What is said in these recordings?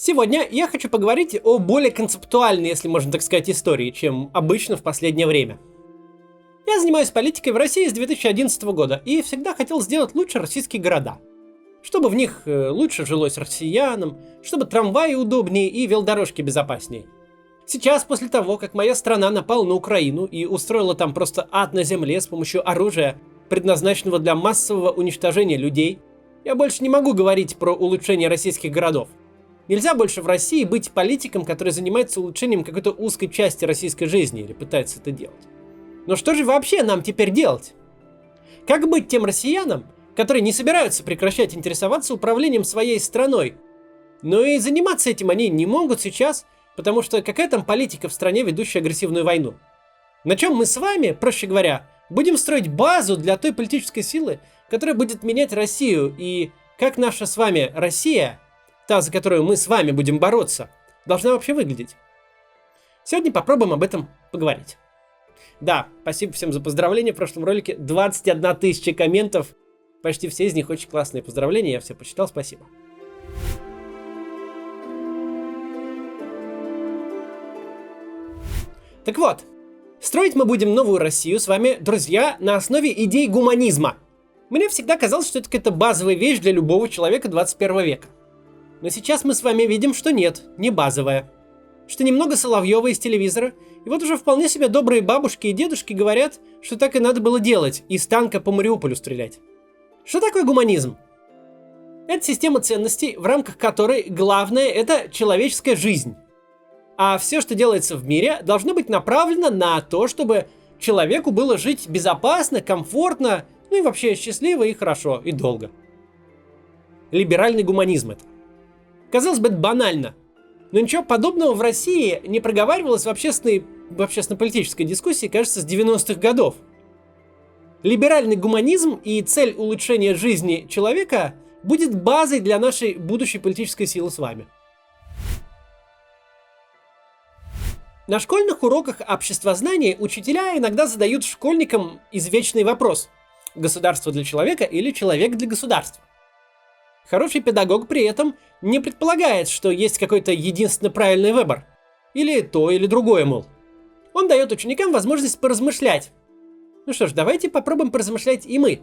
Сегодня я хочу поговорить о более концептуальной, если можно так сказать, истории, чем обычно в последнее время. Я занимаюсь политикой в России с 2011 года и всегда хотел сделать лучше российские города. Чтобы в них лучше жилось россиянам, чтобы трамваи удобнее и велодорожки безопаснее. Сейчас, после того, как моя страна напала на Украину и устроила там просто ад на земле с помощью оружия, предназначенного для массового уничтожения людей, я больше не могу говорить про улучшение российских городов. Нельзя больше в России быть политиком, который занимается улучшением какой-то узкой части российской жизни или пытается это делать. Но что же вообще нам теперь делать? Как быть тем россиянам, которые не собираются прекращать интересоваться управлением своей страной? Но и заниматься этим они не могут сейчас, потому что какая там политика в стране, ведущая агрессивную войну? На чем мы с вами, проще говоря, будем строить базу для той политической силы, которая будет менять Россию, и как наша с вами Россия, та, за которую мы с вами будем бороться, должна вообще выглядеть? Сегодня попробуем об этом поговорить. Да, спасибо всем за поздравления в прошлом ролике. 21 тысяча комментов. Почти все из них очень классные поздравления. Я все почитал, спасибо. Так вот, строить мы будем новую Россию с вами, друзья, на основе идей гуманизма. Мне всегда казалось, что это какая-то базовая вещь для любого человека 21 века. Но сейчас мы с вами видим, что нет, не базовая. Что немного Соловьева из телевизора, и вот уже вполне себе добрые бабушки и дедушки говорят, что так и надо было делать, из танка по Мариуполю стрелять. Что такое гуманизм? Это система ценностей, в рамках которой главное – это человеческая жизнь. А все, что делается в мире, должно быть направлено на то, чтобы человеку было жить безопасно, комфортно, ну и вообще счастливо и хорошо, и долго. Либеральный гуманизм это. Казалось бы, это банально. Но ничего подобного в России не проговаривалось в общественно-политической дискуссии, кажется, с 90-х годов. Либеральный гуманизм и цель улучшения жизни человека будет базой для нашей будущей политической силы с вами. На школьных уроках обществознания учителя иногда задают школьникам извечный вопрос: государство для человека или человек для государства? Хороший педагог при этом не предполагает, что есть какой-то единственно правильный выбор. Или то, или другое, мол. Он дает ученикам возможность поразмышлять. Ну что ж, давайте попробуем поразмышлять и мы.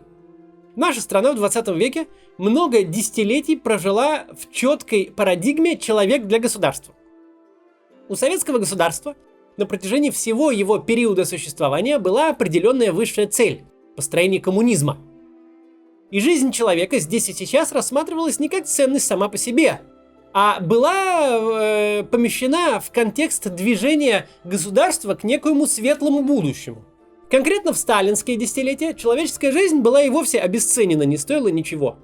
Наша страна в 20 веке много десятилетий прожила в четкой парадигме «человек для государства». У советского государства на протяжении всего его периода существования была определенная высшая цель – построение коммунизма. И жизнь человека здесь и сейчас рассматривалась не как ценность сама по себе, а была помещена в контекст движения государства к некоему светлому будущему. Конкретно в сталинские десятилетия человеческая жизнь была и вовсе обесценена, не стоила ничего.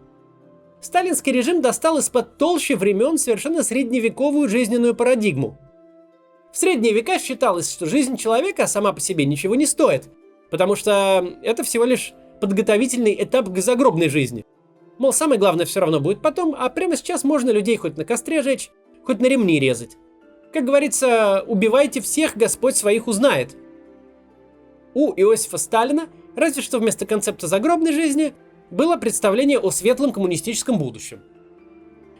Сталинский режим достал из-под толщи времен совершенно средневековую жизненную парадигму. В средние века считалось, что жизнь человека сама по себе ничего не стоит, потому что это всего лишь подготовительный этап к загробной жизни. Мол, самое главное все равно будет потом, а прямо сейчас можно людей хоть на костре жечь, хоть на ремни резать. Как говорится, убивайте всех, Господь своих узнает. У Иосифа Сталина, разве что вместо концепта загробной жизни, было представление о светлом коммунистическом будущем.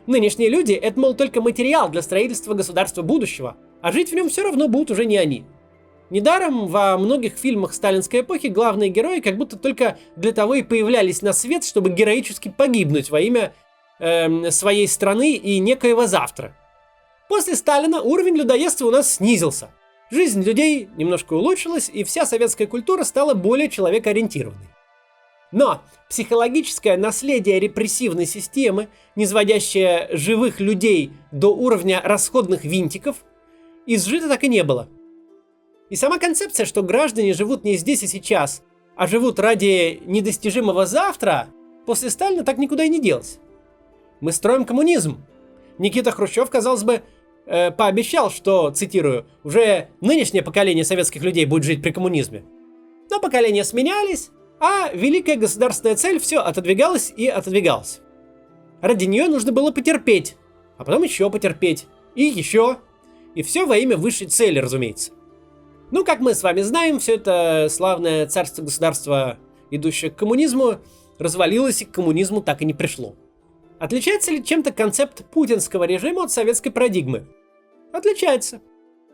Нынешние люди – это, мол, только материал для строительства государства будущего, а жить в нем все равно будут уже не они. Недаром во многих фильмах сталинской эпохи главные герои как будто только для того и появлялись на свет, чтобы героически погибнуть во имя своей страны и некоего завтра. После Сталина уровень людоедства у нас снизился. Жизнь людей немножко улучшилась, и вся советская культура стала более человекоориентированной. Но психологическое наследие репрессивной системы, низводящее живых людей до уровня расходных винтиков, изжито так и не было. И сама концепция, что граждане живут не здесь и сейчас, а живут ради недостижимого завтра, после Сталина так никуда и не делась. Мы строим коммунизм. Никита Хрущев, казалось бы, пообещал, что, цитирую, уже нынешнее поколение советских людей будет жить при коммунизме. Но поколения сменялись, а великая государственная цель все отодвигалась и отодвигалась. Ради нее нужно было потерпеть, а потом еще потерпеть, и еще. И все во имя высшей цели, разумеется. Ну, как мы с вами знаем, все это славное царство-государство, идущее к коммунизму, развалилось и к коммунизму так и не пришло. Отличается ли чем-то концепт путинского режима от советской парадигмы? Отличается.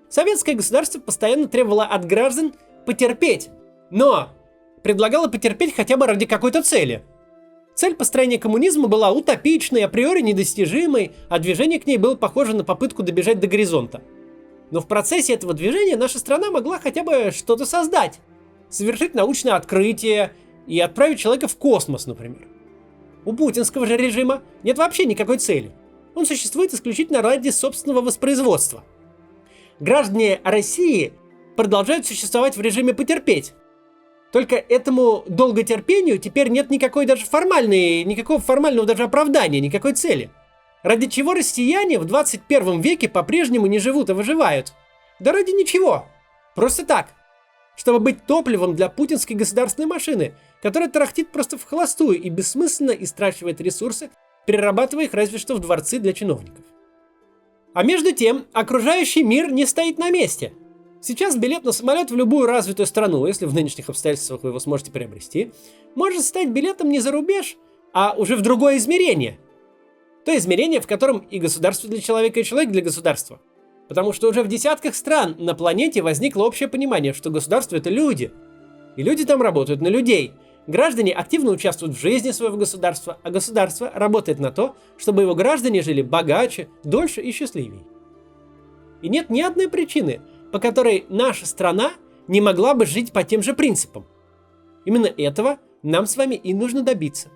Советское государство постоянно требовало от граждан потерпеть, но предлагало потерпеть хотя бы ради какой-то цели. Цель построения коммунизма была утопичной, априори недостижимой, а движение к ней было похоже на попытку добежать до горизонта. Но в процессе этого движения наша страна могла хотя бы что-то создать, совершить научное открытие и отправить человека в космос, например. У путинского же режима нет вообще никакой цели. Он существует исключительно ради собственного воспроизводства. Граждане России продолжают существовать в режиме потерпеть. Только этому долготерпению теперь нет никакого формального даже оправдания, никакой цели. Ради чего россияне в 21 веке по-прежнему не живут, а выживают? Да ради ничего. Просто так. Чтобы быть топливом для путинской государственной машины, которая тарахтит просто в холостую и бессмысленно истрачивает ресурсы, перерабатывая их разве что в дворцы для чиновников. А между тем, окружающий мир не стоит на месте. Сейчас билет на самолет в любую развитую страну, если в нынешних обстоятельствах вы его сможете приобрести, может стать билетом не за рубеж, а уже в другое измерение. То измерение, в котором и государство для человека, и человек для государства. Потому что уже в десятках стран на планете возникло общее понимание, что государство — это люди. И люди там работают на людей. Граждане активно участвуют в жизни своего государства, а государство работает на то, чтобы его граждане жили богаче, дольше и счастливее. И нет ни одной причины, по которой наша страна не могла бы жить по тем же принципам. Именно этого нам с вами и нужно добиться.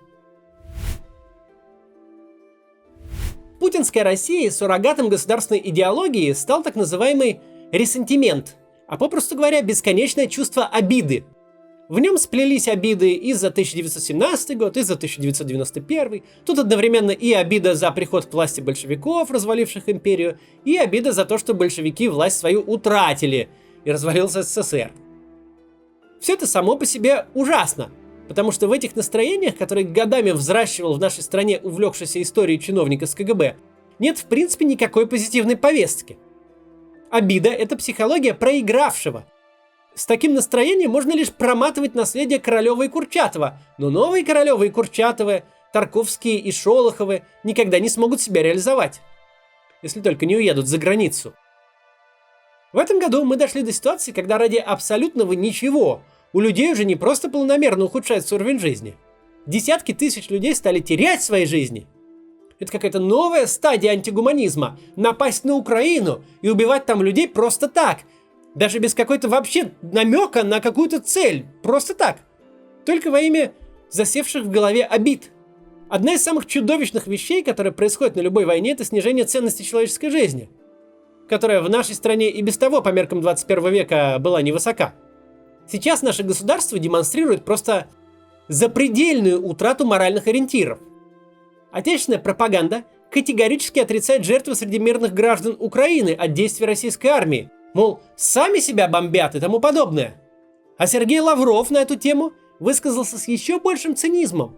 Путинская Россия суррогатом государственной идеологии стал так называемый ресентимент, а попросту говоря, бесконечное чувство обиды. В нем сплелись обиды и за 1917 год, и за 1991. Тут одновременно и обида за приход к власти большевиков, разваливших империю, и обида за то, что большевики власть свою утратили, и развалился СССР. Все это само по себе ужасно, потому что в этих настроениях, которые годами взращивал в нашей стране увлекшийся историей чиновник из КГБ, нет в принципе никакой позитивной повестки. Обида — это психология проигравшего. С таким настроением можно лишь проматывать наследие Королева и Курчатова, но новые Королевы и Курчатовы, Тарковские и Шолоховы никогда не смогут себя реализовать, если только не уедут за границу. В этом году мы дошли до ситуации, когда ради абсолютного ничего у людей уже не просто планомерно ухудшается уровень жизни. Десятки тысяч людей стали терять свои жизни. Это какая-то новая стадия антигуманизма — напасть на Украину и убивать там людей просто так, даже без какой-то вообще намека на какую-то цель, просто так. Только во имя засевших в голове обид. Одна из самых чудовищных вещей, которая происходит на любой войне, это снижение ценности человеческой жизни, которая в нашей стране и без того по меркам 21 века была невысока. Сейчас наше государство демонстрирует просто запредельную утрату моральных ориентиров. Отечественная пропаганда категорически отрицает жертвы среди мирных граждан Украины от действий российской армии. Мол, сами себя бомбят и тому подобное. А Сергей Лавров на эту тему высказался с еще большим цинизмом.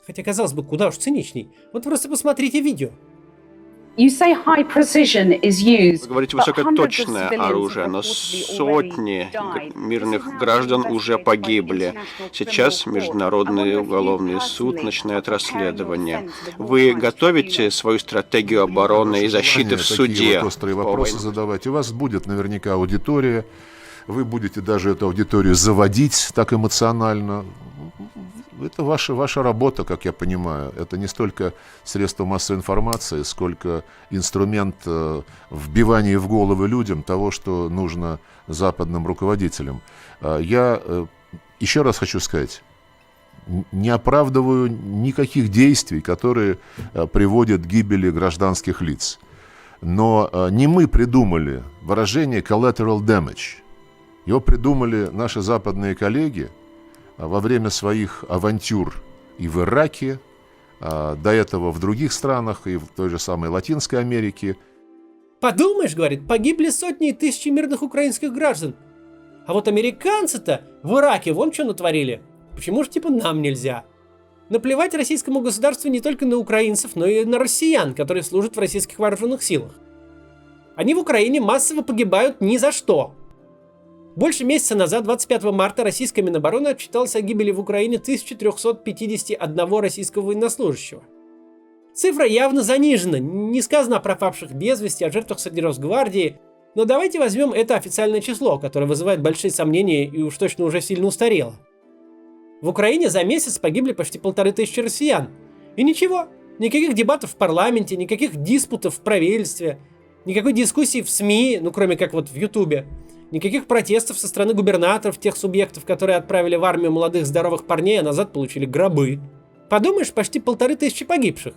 Хотя, казалось бы, куда уж циничней. Вот просто посмотрите видео. Вы говорите высокоточное оружие, но сотни мирных граждан уже погибли. Сейчас Международный уголовный суд начинает расследование. Вы готовите свою стратегию обороны и защиты в суде? Вот острые вопросы задавать. У вас будет наверняка аудитория. Вы будете даже эту аудиторию заводить так эмоционально. Это ваша работа, как я понимаю. Это не столько средство массовой информации, сколько инструмент вбивания в головы людям того, что нужно западным руководителям. Я еще раз хочу сказать, не оправдываю никаких действий, которые приводят к гибели гражданских лиц. Но не мы придумали выражение collateral damage. Его придумали наши западные коллеги во время своих авантюр и в Ираке, до этого в других странах, и в той же самой Латинской Америке. Подумаешь, говорит, погибли сотни и тысячи мирных украинских граждан. А вот американцы-то в Ираке вон что натворили. Почему же типа нам нельзя? Наплевать российскому государству не только на украинцев, но и на россиян, которые служат в российских вооруженных силах. Они в Украине массово погибают ни за что. Больше месяца назад, 25 марта, российская Минобороны отчиталась о гибели в Украине 1351 российского военнослужащего. Цифра явно занижена, не сказано о пропавших без вести, о жертвах среди Росгвардии, но давайте возьмем это официальное число, которое вызывает большие сомнения и уж точно уже сильно устарело. В Украине за месяц погибли почти 1500 россиян. И ничего, никаких дебатов в парламенте, никаких диспутов в правительстве, никакой дискуссии в СМИ, ну кроме как вот в Ютубе, никаких протестов со стороны губернаторов тех субъектов, которые отправили в армию молодых здоровых парней, а назад получили гробы. Подумаешь, почти 1500 погибших.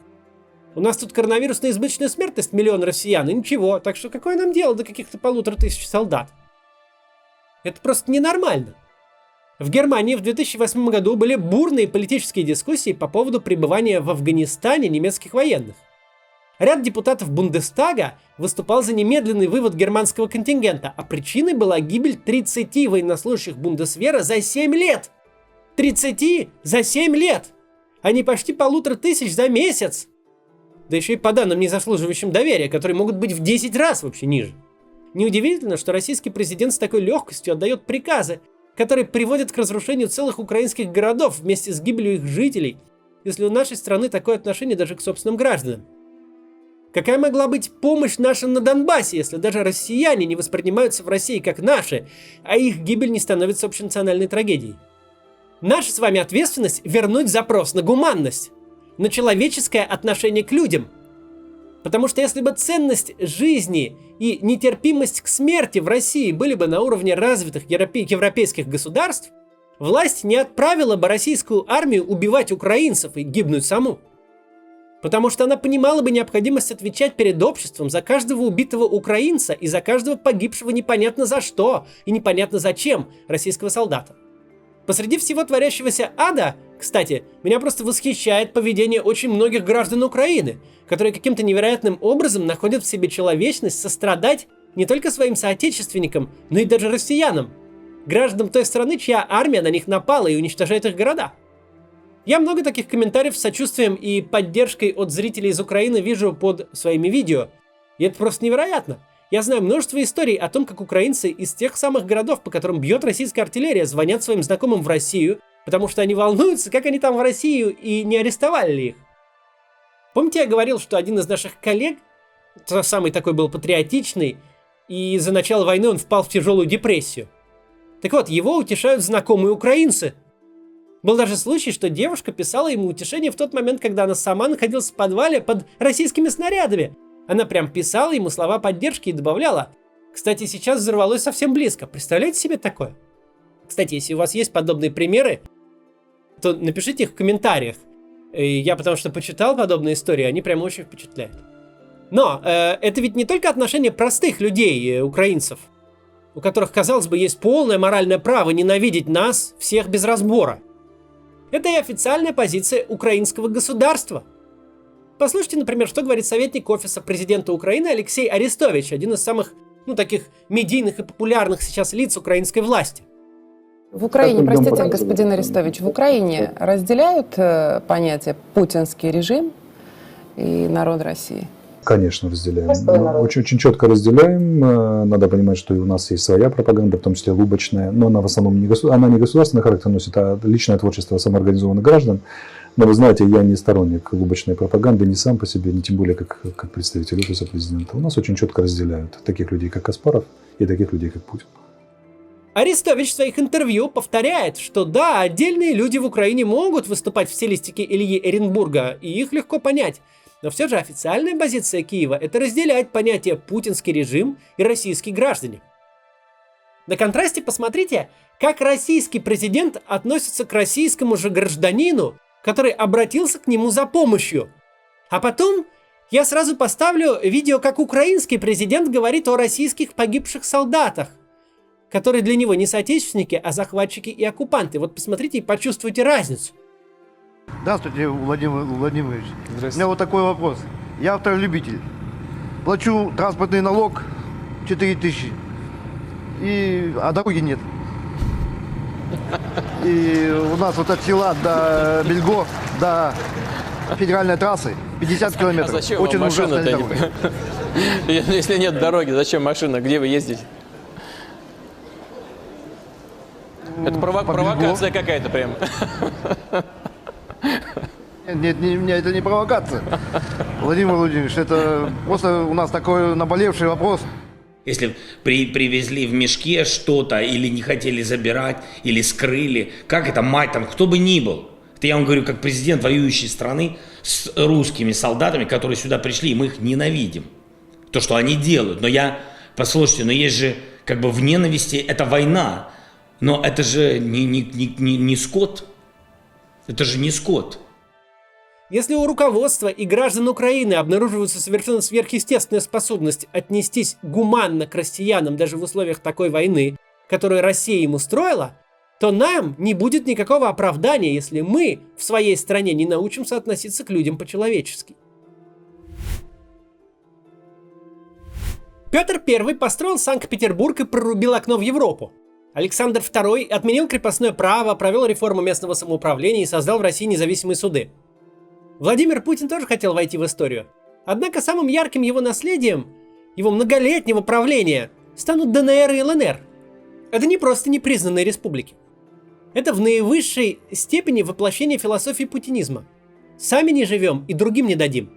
У нас тут коронавирусная избыточная смертность 1 миллион россиян, и ничего, так что какое нам дело до каких-то 1500 солдат? Это просто ненормально. В Германии в 2008 году были бурные политические дискуссии по поводу пребывания в Афганистане немецких военных. Ряд депутатов Бундестага выступал за немедленный вывод германского контингента, а причиной была гибель 30 военнослужащих Бундесвера за 7 лет. 30 за 7 лет! А не почти 1500 за месяц! Да еще и по данным, не заслуживающим доверия, которые могут быть в 10 раз вообще ниже. Неудивительно, что российский президент с такой легкостью отдает приказы, которые приводят к разрушению целых украинских городов вместе с гибелью их жителей, если у нашей страны такое отношение даже к собственным гражданам. Какая могла быть помощь нашим на Донбассе, если даже россияне не воспринимаются в России как наши, а их гибель не становится общенациональной трагедией? Наша с вами ответственность — вернуть запрос на гуманность, на человеческое отношение к людям. Потому что если бы ценность жизни и нетерпимость к смерти в России были бы на уровне развитых европейских государств, власть не отправила бы российскую армию убивать украинцев и гибнуть саму. Потому что она понимала бы необходимость отвечать перед обществом за каждого убитого украинца и за каждого погибшего непонятно за что и непонятно зачем российского солдата. Посреди всего творящегося ада, кстати, меня просто восхищает поведение очень многих граждан Украины, которые каким-то невероятным образом находят в себе человечность сострадать не только своим соотечественникам, но и даже россиянам, гражданам той страны, чья армия на них напала и уничтожает их города. Я много таких комментариев с сочувствием и поддержкой от зрителей из Украины вижу под своими видео, и это просто невероятно. Я знаю множество историй о том, как украинцы из тех самых городов, по которым бьет российская артиллерия, звонят своим знакомым в Россию, потому что они волнуются, как они там в Россию и не арестовали ли их. Помните, я говорил, что один из наших коллег, самый такой был патриотичный, и из-за начала войны он впал в тяжелую депрессию. Так вот, его утешают знакомые украинцы. Был даже случай, что девушка писала ему утешение в тот момент, когда она сама находилась в подвале под российскими снарядами. Она прям писала ему слова поддержки и добавляла: «Кстати, сейчас взорвалось совсем близко». Представляете себе такое? Кстати, если у вас есть подобные примеры, то напишите их в комментариях. Я потому что почитал подобные истории, они прям очень впечатляют. Но это ведь не только отношение простых людей, украинцев, у которых, казалось бы, есть полное моральное право ненавидеть нас всех без разбора. Это и официальная позиция украинского государства. Послушайте, например, что говорит советник офиса президента Украины Алексей Арестович, один из самых, таких медийных и популярных сейчас лиц украинской власти. В Украине, простите, господин Арестович, в Украине разделяют понятие «путинский режим» и народ России? Конечно, разделяем. Очень четко разделяем. Надо понимать, что и у нас есть своя пропаганда, в том числе лубочная, но она в основном не государственный характер носит, а личное творчество самоорганизованных граждан. Но вы знаете, я не сторонник лубочной пропаганды, ни сам по себе, ни тем более как представитель офиса президента. У нас очень четко разделяют таких людей, как Каспаров, и таких людей, как Путин. Арестович в своих интервью повторяет, что да, отдельные люди в Украине могут выступать в стилистике Ильи Эренбурга, и их легко понять. Но все же официальная позиция Киева – это разделять понятие «путинский режим» и «российские граждане». На контрасте посмотрите, как российский президент относится к российскому же гражданину, который обратился к нему за помощью. А потом я сразу поставлю видео, как украинский президент говорит о российских погибших солдатах, которые для него не соотечественники, а захватчики и оккупанты. Вот посмотрите и почувствуйте разницу. Здравствуйте, Владимир Владимирович. Здравствуйте. У меня вот такой вопрос. Я автолюбитель. Плачу транспортный налог 4000, а дороги нет. И у нас вот от села до Бельго, до федеральной трассы 50 километров. А зачем очень вам машина-то? Если нет дороги, зачем машина? Где вы ездите? Это провокация какая-то прям. Нет, это не провокация. Владимир Владимирович, это просто у нас такой наболевший вопрос. Если привезли в мешке что-то, или не хотели забирать, или скрыли, как это мать там, кто бы ни был. Это я вам говорю, как президент воюющей страны с русскими солдатами, которые сюда пришли, и мы их ненавидим. То, что они делают. Послушайте, но есть же, как бы в ненависти, это война. Но это же не скот. Это же не скот. Если у руководства и граждан Украины обнаруживается совершенно сверхъестественная способность отнестись гуманно к россиянам даже в условиях такой войны, которую Россия им устроила, то нам не будет никакого оправдания, если мы в своей стране не научимся относиться к людям по-человечески. Петр I построил Санкт-Петербург и прорубил окно в Европу. Александр II отменил крепостное право, провел реформу местного самоуправления и создал в России независимые суды. Владимир Путин тоже хотел войти в историю. Однако самым ярким его наследием, его многолетнего правления, станут ДНР и ЛНР. Это не просто непризнанные республики. Это в наивысшей степени воплощение философии путинизма. Сами не живем и другим не дадим.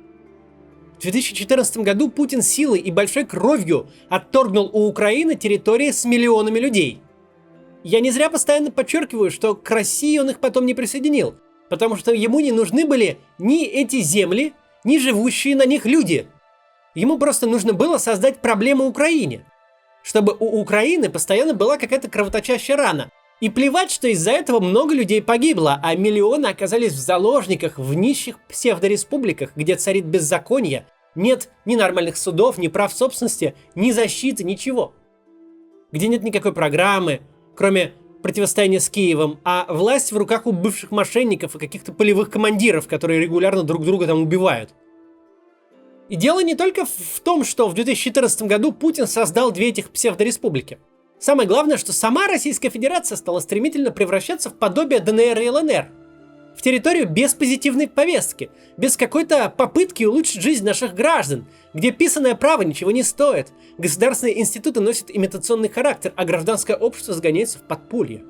В 2014 году Путин силой и большой кровью отторгнул у Украины территории с миллионами людей. Я не зря постоянно подчеркиваю, что к России он их потом не присоединил, потому что ему не нужны были ни эти земли, ни живущие на них люди. Ему просто нужно было создать проблему Украине, чтобы у Украины постоянно была какая-то кровоточащая рана. И плевать, что из-за этого много людей погибло, а миллионы оказались в заложниках в нищих псевдореспубликах, где царит беззаконие, нет ни нормальных судов, ни прав собственности, ни защиты, ничего. Где нет никакой программы, кроме противостояние с Киевом, а власть в руках у бывших мошенников и каких-то полевых командиров, которые регулярно друг друга там убивают. И дело не только в том, что в 2014 году Путин создал две этих псевдореспублики. Самое главное, что сама Российская Федерация стала стремительно превращаться в подобие ДНР и ЛНР. В территорию без позитивной повестки, без какой-то попытки улучшить жизнь наших граждан, где писаное право ничего не стоит, государственные институты носят имитационный характер, а гражданское общество сгоняется в подполье.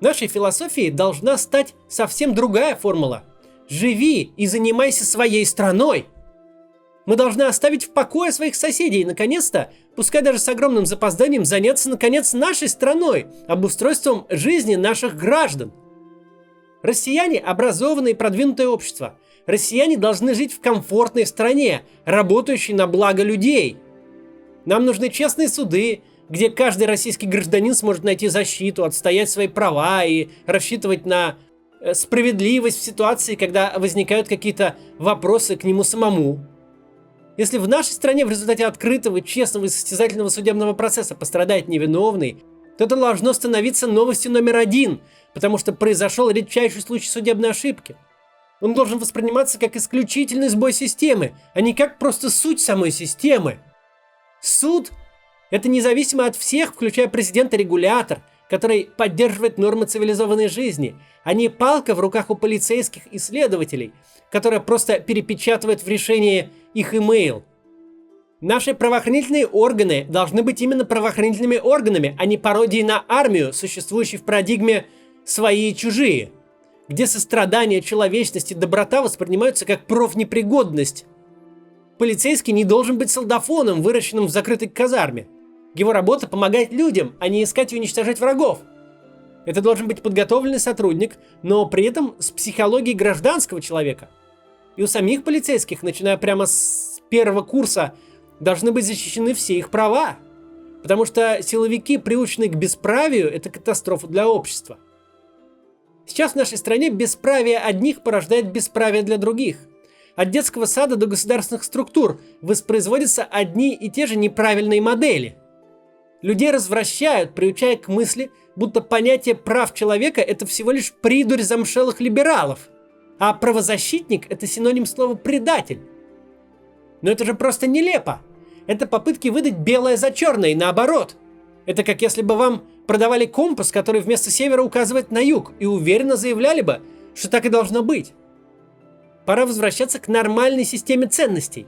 Нашей философией должна стать совсем другая формула. Живи и занимайся своей страной. Мы должны оставить в покое своих соседей и, наконец-то, пускай даже с огромным запозданием, заняться, наконец, нашей страной, обустройством жизни наших граждан. Россияне – образованное и продвинутое общество. Россияне должны жить в комфортной стране, работающей на благо людей. Нам нужны честные суды, где каждый российский гражданин сможет найти защиту, отстоять свои права и рассчитывать на справедливость в ситуации, когда возникают какие-то вопросы к нему самому. Если в нашей стране в результате открытого, честного и состязательного судебного процесса пострадает невиновный, то это должно становиться новостью номер один, потому что произошел редчайший случай судебной ошибки. Он должен восприниматься как исключительный сбой системы, а не как просто суть самой системы. Суд – это независимо от всех, включая президента-регулятор, который поддерживает нормы цивилизованной жизни, а не палка в руках у полицейских и следователей, которая просто перепечатывает в решении их имейл. Наши правоохранительные органы должны быть именно правоохранительными органами, а не пародией на армию, существующей в парадигме «свои и чужие», где сострадание, человечность и доброта воспринимаются как профнепригодность. Полицейский не должен быть солдафоном, выращенным в закрытой казарме. Его работа – помогать людям, а не искать и уничтожать врагов. Это должен быть подготовленный сотрудник, но при этом с психологией гражданского человека. И у самих полицейских, начиная прямо с первого курса, должны быть защищены все их права. Потому что силовики, приученные к бесправию, это катастрофа для общества. Сейчас в нашей стране бесправие одних порождает бесправие для других. От детского сада до государственных структур воспроизводятся одни и те же неправильные модели. Людей развращают, приучая к мысли, будто понятие прав человека – это всего лишь придурь замшелых либералов, а правозащитник – это синоним слова «предатель». Но это же просто нелепо. Это попытки выдать белое за черное и наоборот. Это как если бы вам продавали компас, который вместо севера указывает на юг, и уверенно заявляли бы, что так и должно быть. Пора возвращаться к нормальной системе ценностей.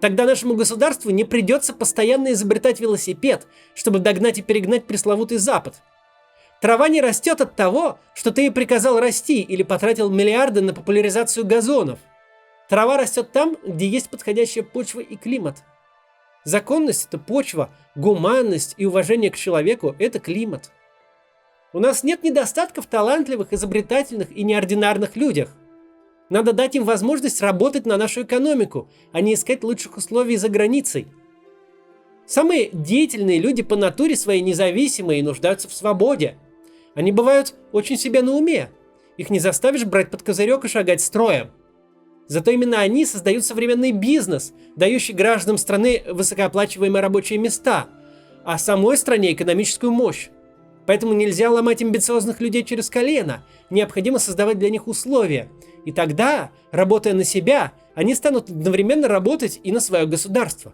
Тогда нашему государству не придется постоянно изобретать велосипед, чтобы догнать и перегнать пресловутый Запад. Трава не растет от того, что ты ей приказал расти или потратил миллиарды на популяризацию газонов. Трава растет там, где есть подходящая почва и климат. Законность – это почва, гуманность и уважение к человеку – это климат. У нас нет недостатка в талантливых, изобретательных и неординарных людях. Надо дать им возможность работать на нашу экономику, а не искать лучших условий за границей. Самые деятельные люди по натуре своей независимые и нуждаются в свободе. Они бывают очень себе на уме. Их не заставишь брать под козырек и шагать строем. Зато именно они создают современный бизнес, дающий гражданам страны высокооплачиваемые рабочие места, а самой стране экономическую мощь. Поэтому нельзя ломать амбициозных людей через колено, необходимо создавать для них условия. И тогда, работая на себя, они станут одновременно работать и на свое государство.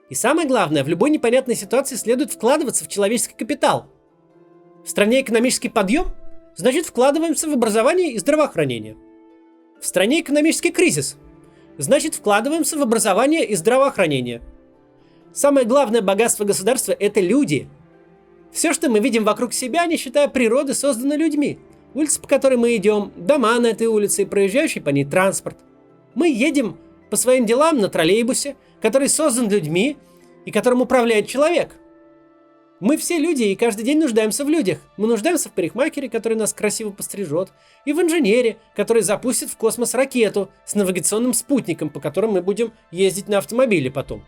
И самое главное, в любой непонятной ситуации следует вкладываться в человеческий капитал. В стране экономический подъем, значит вкладываемся в образование и здравоохранение. В стране экономический кризис, значит вкладываемся в образование и здравоохранение. Самое главное богатство государства – это люди. Все, что мы видим вокруг себя, не считая природы, создано людьми. Улица, по которой мы идем, дома на этой улице и проезжающий по ней транспорт. Мы едем по своим делам на троллейбусе, который создан людьми и которым управляет человек. Мы все люди и каждый день нуждаемся в людях. Мы нуждаемся в парикмахере, который нас красиво пострижет, и в инженере, который запустит в космос ракету с навигационным спутником, по которым мы будем ездить на автомобиле потом.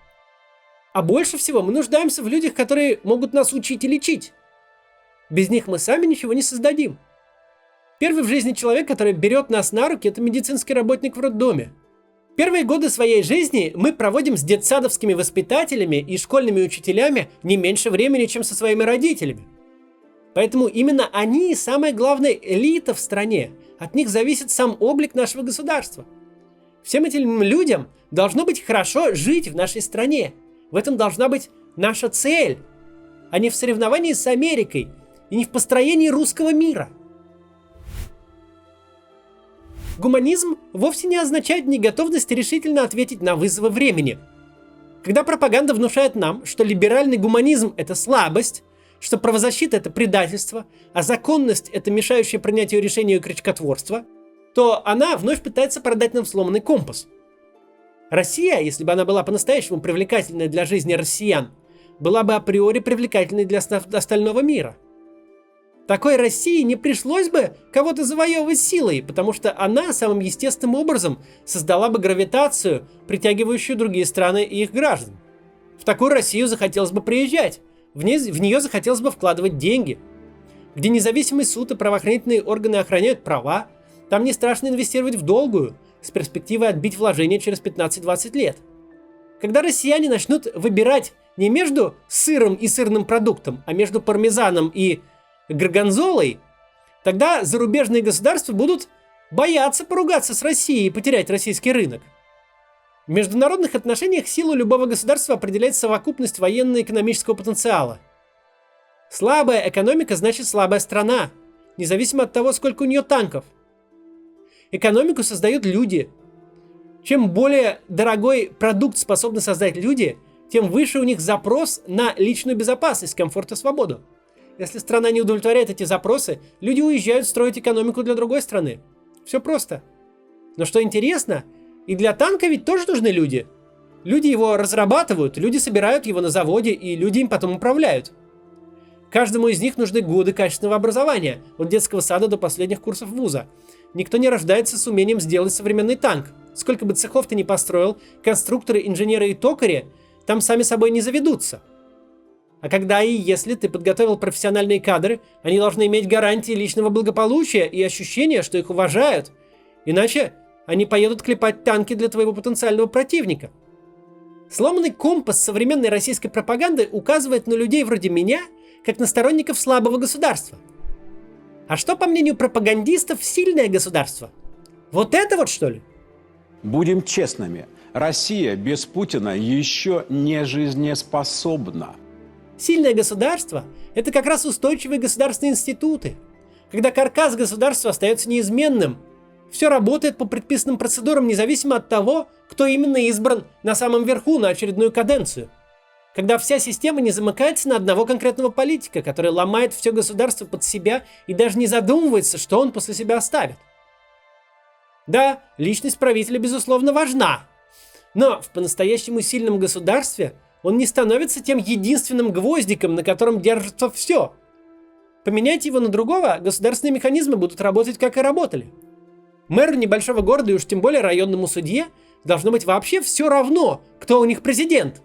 А больше всего мы нуждаемся в людях, которые могут нас учить и лечить. Без них мы сами ничего не создадим. Первый в жизни человек, который берет нас на руки, это медицинский работник в роддоме. Первые годы своей жизни мы проводим с детсадовскими воспитателями и школьными учителями не меньше времени, чем со своими родителями. Поэтому именно они самая главная элита в стране. От них зависит сам облик нашего государства. Всем этим людям должно быть хорошо жить в нашей стране. В этом должна быть наша цель, а не в соревновании с Америкой и не в построении русского мира. Гуманизм вовсе не означает неготовность решительно ответить на вызовы времени. Когда пропаганда внушает нам, что либеральный гуманизм – это слабость, что правозащита – это предательство, а законность – это мешающее принятию решения и крючкотворство, то она вновь пытается продать нам сломанный компас. Россия, если бы она была по-настоящему привлекательной для жизни россиян, была бы априори привлекательной для остального мира. Такой России не пришлось бы кого-то завоевывать силой, потому что она самым естественным образом создала бы гравитацию, притягивающую другие страны и их граждан. В такую Россию захотелось бы приезжать, в нее захотелось бы вкладывать деньги. Где независимый суд и правоохранительные органы охраняют права, там не страшно инвестировать в долгую, с перспективой отбить вложения через 15-20 лет. Когда россияне начнут выбирать не между сыром и сырным продуктом, а между пармезаном и горгонзолой, тогда зарубежные государства будут бояться поругаться с Россией и потерять российский рынок. В международных отношениях силу любого государства определяет совокупность военно-экономического потенциала. Слабая экономика значит слабая страна, независимо от того, сколько у нее танков. Экономику создают люди. Чем более дорогой продукт способны создать люди, тем выше у них запрос на личную безопасность, комфорт и свободу. Если страна не удовлетворяет эти запросы, люди уезжают строить экономику для другой страны. Все просто. Но что интересно, и для танка ведь тоже нужны люди. Люди его разрабатывают, люди собирают его на заводе, и люди им потом управляют. Каждому из них нужны годы качественного образования, от детского сада до последних курсов вуза. Никто не рождается с умением сделать современный танк. Сколько бы цехов ты ни построил, конструкторы, инженеры и токари там сами собой не заведутся. А когда и если ты подготовил профессиональные кадры, они должны иметь гарантии личного благополучия и ощущение, что их уважают. Иначе они поедут клепать танки для твоего потенциального противника. Сломанный компас современной российской пропаганды указывает на людей вроде меня, как на сторонников слабого государства. А что, по мнению пропагандистов, сильное государство? Вот это вот что ли? Будем честными, Россия без Путина еще не жизнеспособна. Сильное государство – это как раз устойчивые государственные институты. Когда каркас государства остается неизменным, все работает по предписанным процедурам, независимо от того, кто именно избран на самом верху на очередную каденцию. Когда вся система не замыкается на одного конкретного политика, который ломает все государство под себя и даже не задумывается, что он после себя оставит. Да, личность правителя, безусловно, важна. Но в по-настоящему сильном государстве он не становится тем единственным гвоздиком, на котором держится все. Поменяйте его на другого, государственные механизмы будут работать, как и работали. Мэру небольшого города и уж тем более районному судье должно быть вообще все равно, кто у них президент.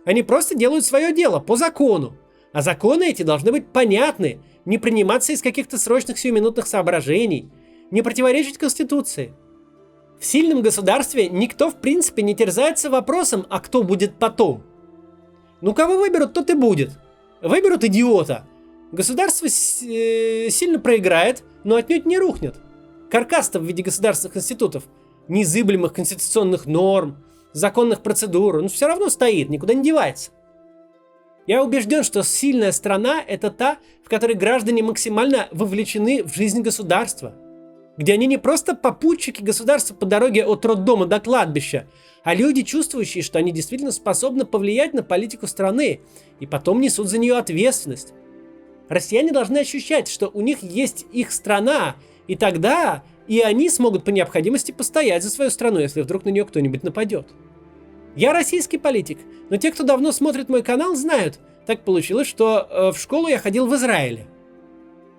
Они просто делают свое дело по закону. А законы эти должны быть понятны, не приниматься из каких-то срочных сиюминутных соображений, не противоречить Конституции. В сильном государстве никто в принципе не терзается вопросом, а кто будет потом. Ну кого выберут, тот и будет. Выберут идиота. Государство сильно проиграет, но отнюдь не рухнет. Каркас-то в виде государственных институтов, незыблемых конституционных норм, законных процедур, он все равно стоит, никуда не девается. Я убежден, что сильная страна – это та, в которой граждане максимально вовлечены в жизнь государства, где они не просто попутчики государства по дороге от роддома до кладбища, а люди, чувствующие, что они действительно способны повлиять на политику страны и потом несут за нее ответственность. Россияне должны ощущать, что у них есть их страна, и тогда и они смогут по необходимости постоять за свою страну, если вдруг на нее кто-нибудь нападет. Я российский политик, но те, кто давно смотрит мой канал, знают, так получилось, что в школу я ходил в Израиле.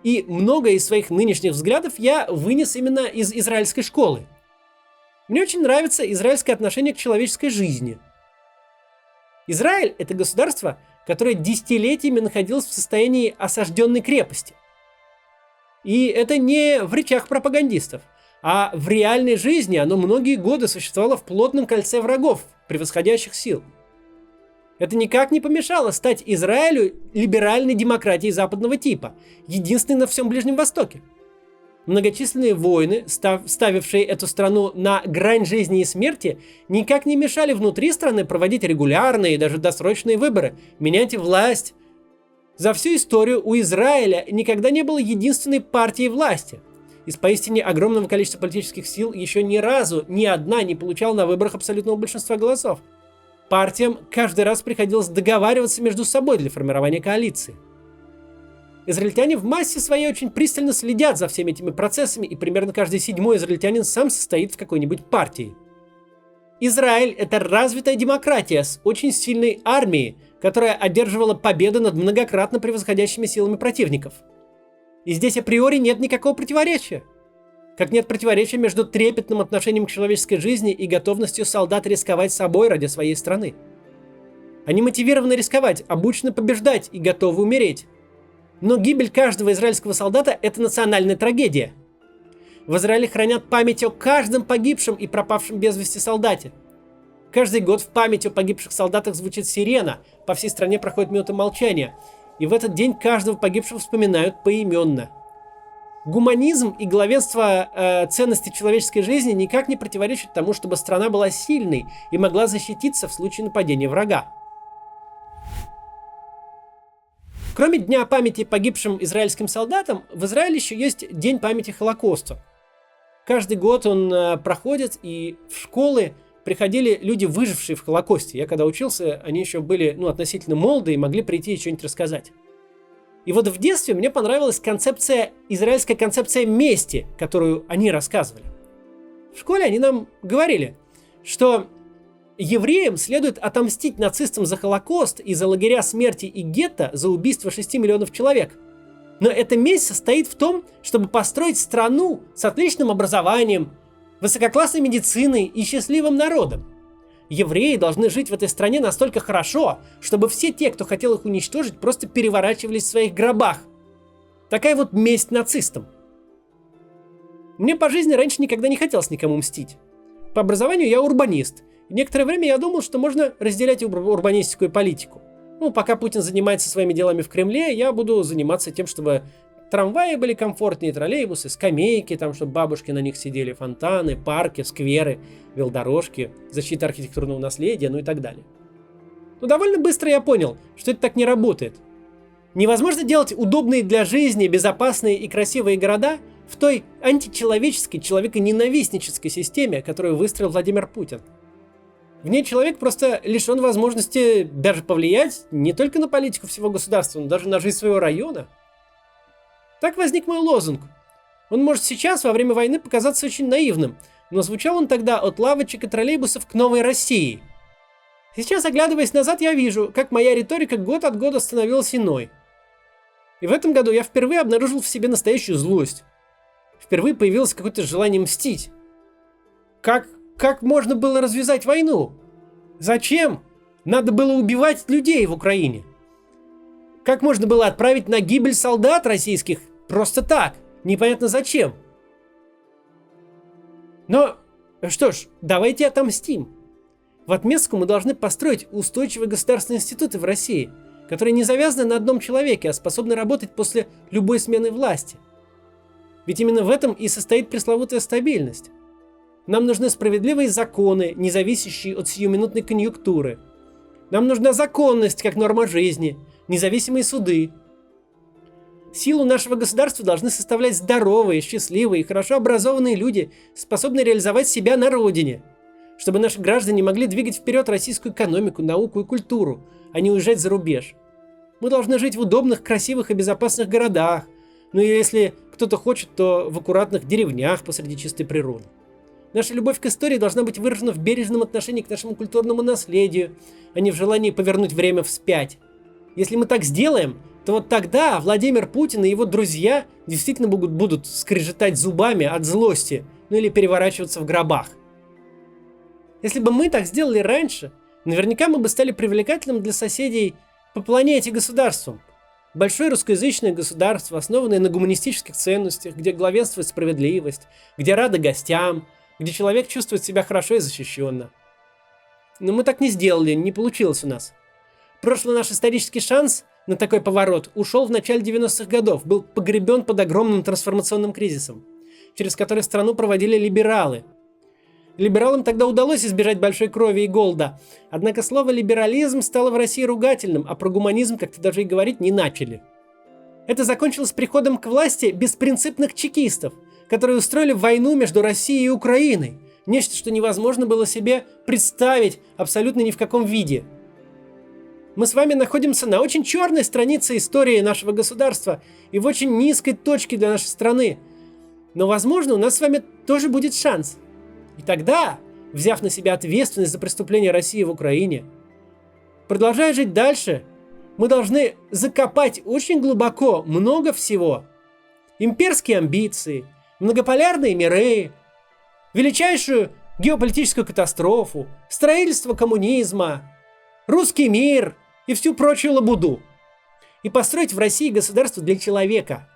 И многое из своих нынешних взглядов я вынес именно из израильской школы. Мне очень нравится израильское отношение к человеческой жизни. Израиль – это государство, которое десятилетиями находилось в состоянии осажденной крепости. И это не в речах пропагандистов, а в реальной жизни оно многие годы существовало в плотном кольце врагов, превосходящих сил. Это никак не помешало стать Израилю либеральной демократией западного типа, единственной на всем Ближнем Востоке. Многочисленные войны, ставившие эту страну на грань жизни и смерти, никак не мешали внутри страны проводить регулярные и даже досрочные выборы, менять власть. За всю историю у Израиля никогда не было единственной партии власти. Из поистине огромного количества политических сил еще ни разу ни одна не получала на выборах абсолютного большинства голосов. Партиям каждый раз приходилось договариваться между собой для формирования коалиции. Израильтяне в массе своей очень пристально следят за всеми этими процессами, и примерно каждый седьмой израильтянин сам состоит в какой-нибудь партии. Израиль – это развитая демократия с очень сильной армией, которая одерживала победы над многократно превосходящими силами противников. И здесь априори нет никакого противоречия. Как нет противоречия между трепетным отношением к человеческой жизни и готовностью солдат рисковать собой ради своей страны. Они мотивированы рисковать, обучены побеждать и готовы умереть. Но гибель каждого израильского солдата – это национальная трагедия. В Израиле хранят память о каждом погибшем и пропавшем без вести солдате. Каждый год в память о погибших солдатах звучит сирена, по всей стране проходит минута молчания, и в этот день каждого погибшего вспоминают поименно. Гуманизм и главенство ценностей человеческой жизни никак не противоречат тому, чтобы страна была сильной и могла защититься в случае нападения врага. Кроме Дня памяти погибшим израильским солдатам, в Израиле еще есть День памяти Холокоста. Каждый год он проходит, и в школы приходили люди, выжившие в Холокосте. Я когда учился, они еще были относительно молоды и могли прийти и что-нибудь рассказать. И вот в детстве мне понравилась израильская концепция мести, которую они рассказывали. В школе они нам говорили, что евреям следует отомстить нацистам за Холокост и за лагеря смерти и гетто за убийство 6 миллионов человек. Но эта месть состоит в том, чтобы построить страну с отличным образованием, высококлассной медициной и счастливым народом. Евреи должны жить в этой стране настолько хорошо, чтобы все те, кто хотел их уничтожить, просто переворачивались в своих гробах. Такая вот месть нацистам. Мне по жизни раньше никогда не хотелось никому мстить. По образованию я урбанист. И некоторое время я думал, что можно разделять урбанистику и политику. Пока Путин занимается своими делами в Кремле, я буду заниматься тем, чтобы трамваи были комфортнее, троллейбусы, скамейки, чтобы бабушки на них сидели, фонтаны, парки, скверы, велодорожки, защита архитектурного наследия, и так далее. Но довольно быстро я понял, что это так не работает. Невозможно делать удобные для жизни, безопасные и красивые города в той античеловеческой, человеконенавистнической системе, которую выстроил Владимир Путин. В ней человек просто лишен возможности даже повлиять не только на политику всего государства, но даже на жизнь своего района. Так возник мой лозунг. Он может сейчас, во время войны, показаться очень наивным, но звучал он тогда от лавочек и троллейбусов к новой России. Сейчас, оглядываясь назад, я вижу, как моя риторика год от года становилась иной. И в этом году я впервые обнаружил в себе настоящую злость. Впервые появилось какое-то желание мстить. Как можно было развязать войну? Зачем? Надо было убивать людей в Украине. Как можно было отправить на гибель солдат российских просто так? Непонятно зачем. Но, что ж, давайте отомстим. В отместку мы должны построить устойчивые государственные институты в России, которые не завязаны на одном человеке, а способны работать после любой смены власти. Ведь именно в этом и состоит пресловутая стабильность. Нам нужны справедливые законы, не зависящие от сиюминутной конъюнктуры. Нам нужна законность как норма жизни, независимые суды. Силу нашего государства должны составлять здоровые, счастливые и хорошо образованные люди, способные реализовать себя на родине, чтобы наши граждане могли двигать вперед российскую экономику, науку и культуру, а не уезжать за рубеж. Мы должны жить в удобных, красивых и безопасных городах, ну и если кто-то хочет, то в аккуратных деревнях посреди чистой природы. Наша любовь к истории должна быть выражена в бережном отношении к нашему культурному наследию, а не в желании повернуть время вспять. Если мы так сделаем, то вот тогда Владимир Путин и его друзья действительно будут скрежетать зубами от злости, ну или переворачиваться в гробах. Если бы мы так сделали раньше, наверняка мы бы стали привлекательным для соседей по планете государством. Большое русскоязычное государство, основанное на гуманистических ценностях, где главенствует справедливость, где рады гостям, где человек чувствует себя хорошо и защищенно. Но мы так не сделали, не получилось у нас. Прошлый наш исторический шанс на такой поворот ушел в начале 90-х годов, был погребен под огромным трансформационным кризисом, через который страну проводили либералы. Либералам тогда удалось избежать большой крови и голода, однако слово «либерализм» стало в России ругательным, а про гуманизм как-то даже и говорить не начали. Это закончилось приходом к власти беспринципных чекистов, которые устроили войну между Россией и Украиной, нечто, что невозможно было себе представить абсолютно ни в каком виде. Мы с вами находимся на очень черной странице истории нашего государства и в очень низкой точке для нашей страны. Но, возможно, у нас с вами тоже будет шанс. И тогда, взяв на себя ответственность за преступления России в Украине, продолжая жить дальше, мы должны закопать очень глубоко много всего. Имперские амбиции, многополярные миры, величайшую геополитическую катастрофу, строительство коммунизма, русский мир и всю прочую лабуду. И построить в России государство для человека.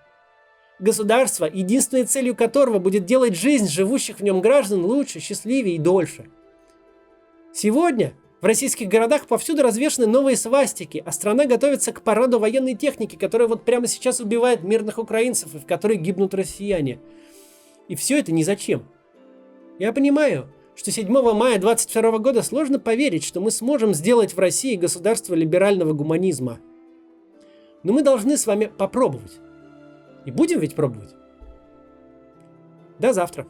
Государство, единственной целью которого будет делать жизнь живущих в нем граждан лучше, счастливее и дольше. Сегодня в российских городах повсюду развешаны новые свастики, а страна готовится к параду военной техники, которая вот прямо сейчас убивает мирных украинцев и в которой гибнут россияне. И все это ни зачем. Я понимаю, что 7 мая 2022 года сложно поверить, что мы сможем сделать в России государство либерального гуманизма. Но мы должны с вами попробовать. И будем ведь пробовать. До завтра.